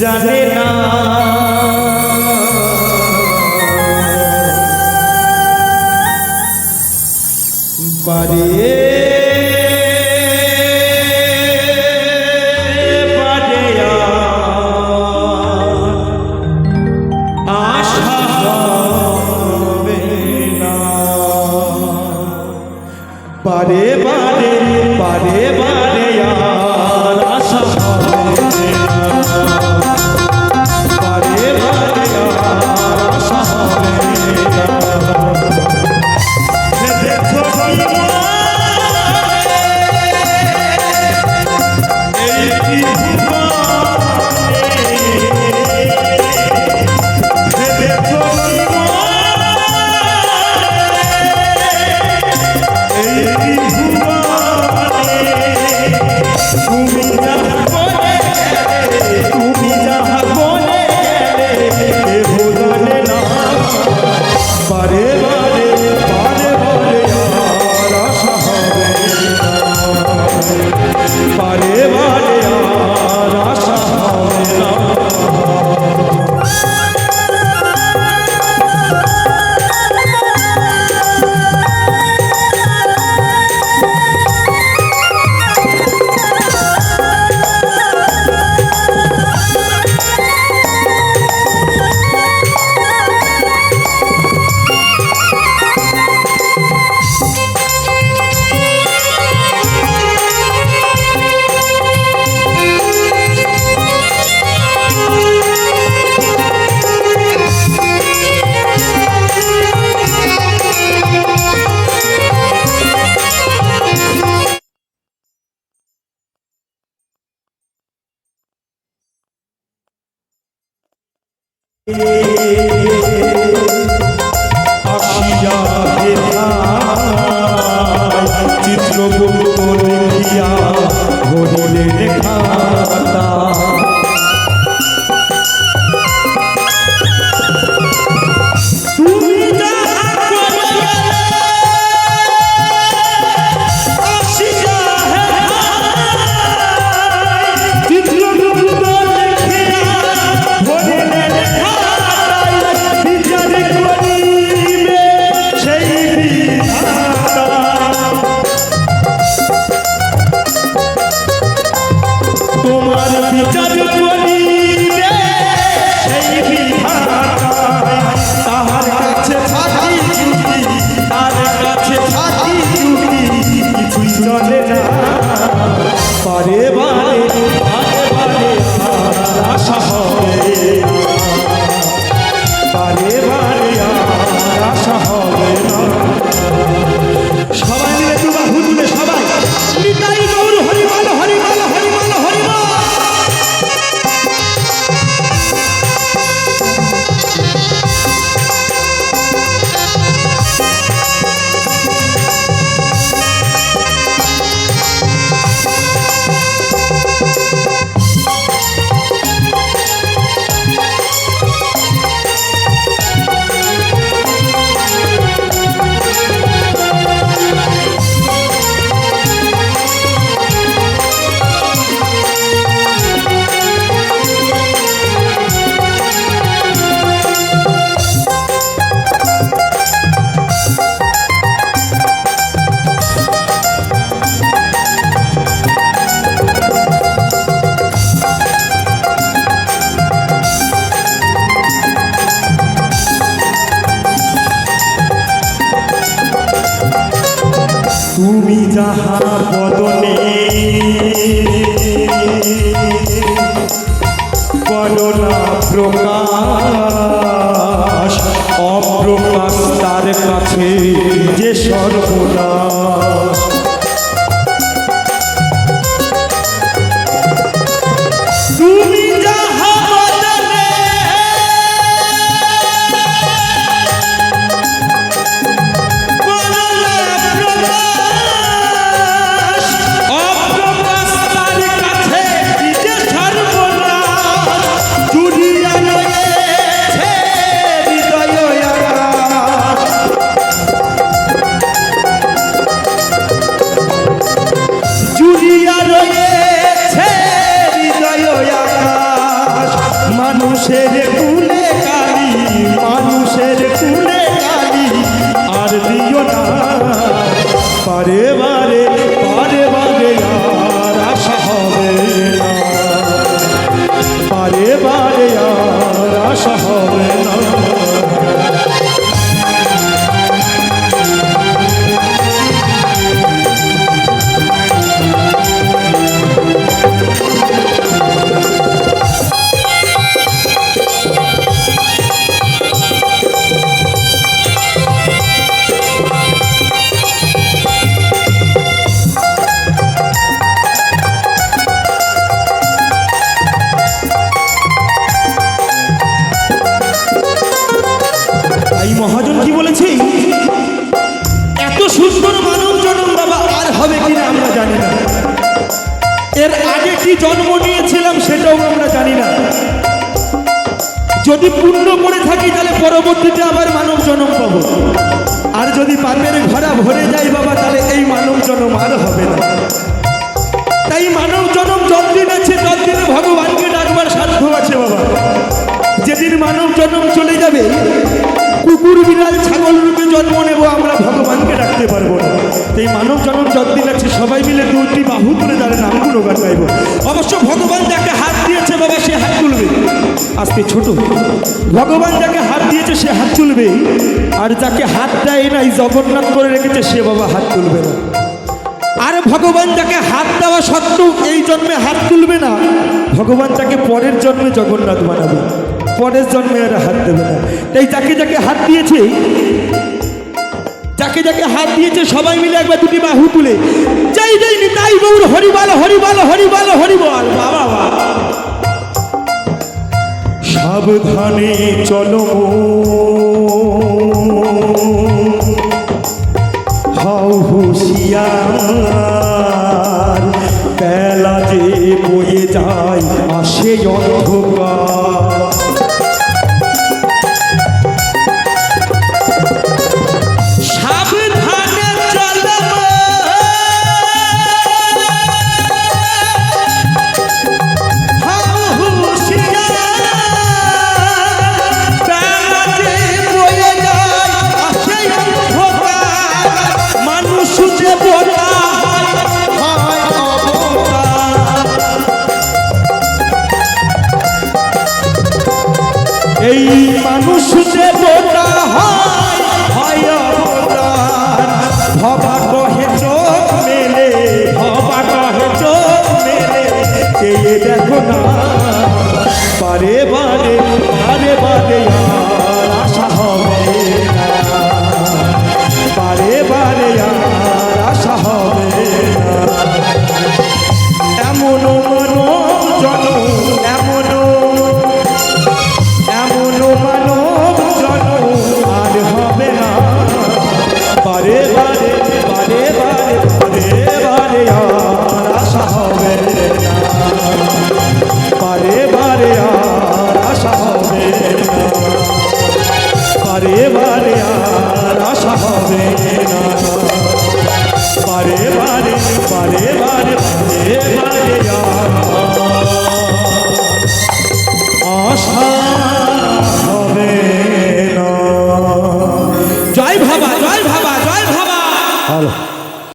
জানে না বারে বারে আশা হবে না বারে বারে বারে বারে আর আশা হবে না বারে বারে আর আশা হবে না চিত্রগুপ্ত লিখিয়া হরিলে খাতা তুমি চিত্রগুপ্ত লিখিয়া হরিলে তোমার বিচার করিবে সেই বিধাতা তাহার কাছে থাকি চুকি তার কাছে থাকি চুকি কিছুই চলে না বারে বারে বারে বারে আর আশা হবে বারে বারে আর আশা হবে না সবাই মিলে দু বাহু তুলে সবাই নিতাই গৌর হরিমাল হরিমাল হরিমাল হরিমাল তুমি যাহা বদনে বদনা প্রকাশ অপ্রকাশ তার কাছে যে সর্বনাশ তুমি যাহা বদনে নিয়েছিলাম সেটাও আমরা জানি না। যদি পুণ্য করে থাকি তাহলে পরবর্তীতে আবার মানব জন্ম পাবো, আর যদি পাপের ঘোড়া ভরে যায় বাবা তাহলে এই মানব জন্ম আর হবে না। তাই মানব জন্ম যতদিন আছে ততদিনে ভগবানকে ডাকবার সাধ্য আছে বাবা। যেদিন মানব জন্ম চলে যাবে, কুকুর বিড়াল ছাগল রূপে জন্ম নেব, আমরা ভগবানকে ডাকতে পারবো না। এই মানব জন্ম যতদিন আছে সবাই মিলে দুটি বাহু তুলে তার নাম গুণগান গাইব। অবশ্য ভগবান যাকে হাত দিয়েছে বাবা সে হাত তুলবে, আজকে ছোট ভগবান যাকে হাত দিয়েছে সে হাত তুলবে, আর যাকে হাত দেয় নাই জগন্নাথ করে রেখেছে সে বাবা হাত তুলবে না। আর ভগবান যাকে হাত দেওয়া সত্ত্বেও এই জন্মে হাত তুলবে না, ভগবান তাকে পরের জন্মে জগন্নাথ বানাবে, পরের জন্মে আর হাত দেবে না। তাই যাকে যাকে হাত দিয়েছে, যাকে যাকে হাত দিয়েছে সবাই মিলে একবার দুটি বাহু তুলে যাই যাই নিতাই গৌর হরিবল হরিবল হরিবল হরিবল। বাবা সাবধানে চলো হাও হুঁশিয়ার, বেলা যে বয়ে যায় আসে অন্ধকার। সাবধানে চলো হাও হুঁশিয়ার, বেলা যে বয়ে যায় আসে অন্ধকার। মানুষ যে বোঝা হয় অবতার, এই মানুষ যে বোঝা হয় অবতার। ভবা কহে চোখ মেলে, ভবা কহে চোখ মেলে, চেয়ে দেখো না বারে বারে বারে বারে আর আশা হবে না, বারে বারে আর আশা হবে না। এমন মানব জন্ম, এমন মানব জন্ম আর হবে না, বারে বারে বারে বারে বারে বারে আর আশা হবে না, বারে বারে আর আশা হবে না, বারে বারে আর আশা হবে না, বারে বারে বারে বারে বারে বারে